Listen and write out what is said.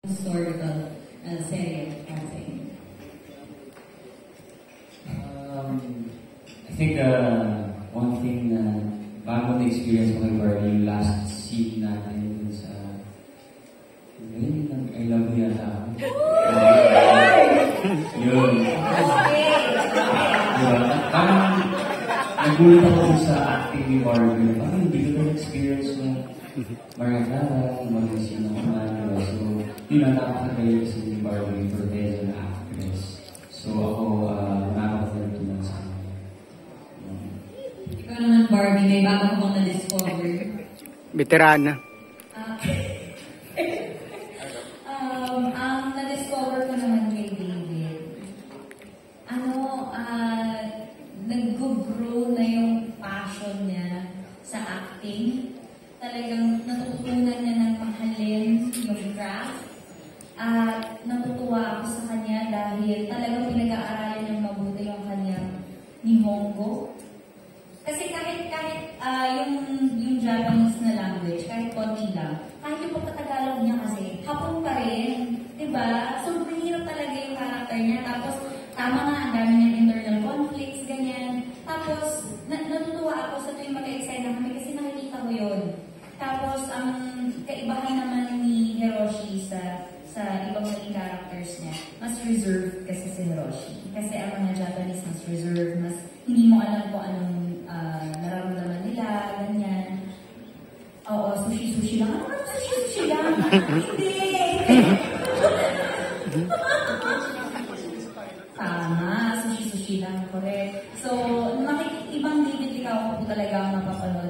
historical serie campaign? I think one thing na bago na experience ko kay Barbie, yung last scene natin dun sa I love you yata ako. Yun. Diba? Parang nagulat ako sa acting ni Barbie. Parang hindi ko na-experience na maranaran, mag-isip na kumano. So, yun ang nakakagaling kasi ni Barbie for as an actress. So, ako, nakakapagtunan sa kanya. Ikaw naman, Barbie, may bago ko bang na-discover? Veterana. Ang na-discover ko naman kay David, nag-grow na yung passion niya sa acting. Talagang natutunan niya ng mahalin yung craft. At natutuwa ako sa kanya dahil talagang pinag-aaralan niyang mabuti yung kanyang Nihongo. Kasi kahit yung Japanese na language, kahit konti lang, kahit yung pagkatagalog niya kasi, hapon pa rin, diba? So, mahirap talaga yung character niya. Tapos, tama nga, ang dami niyang internal conflicts, ganyan. Tapos, natutuwa ako sa tuwing mag-excite na kami kasi nakikita ko yun. Tapos, ang kaibahan naman ni Hiroshi sa ibang naging characters niya, mas reserved kasi si Hiroshi. Kasi ang mga Japanese mas reserved, mas hindi mo alam kung anong nararamdaman nila, ganyan. Oo, sushi-sushi lang. Ano sushi-sushi lang? Hindi! Tama, sushi-sushi lang, correct. So, ibang David ikaw po talaga ang mapapanood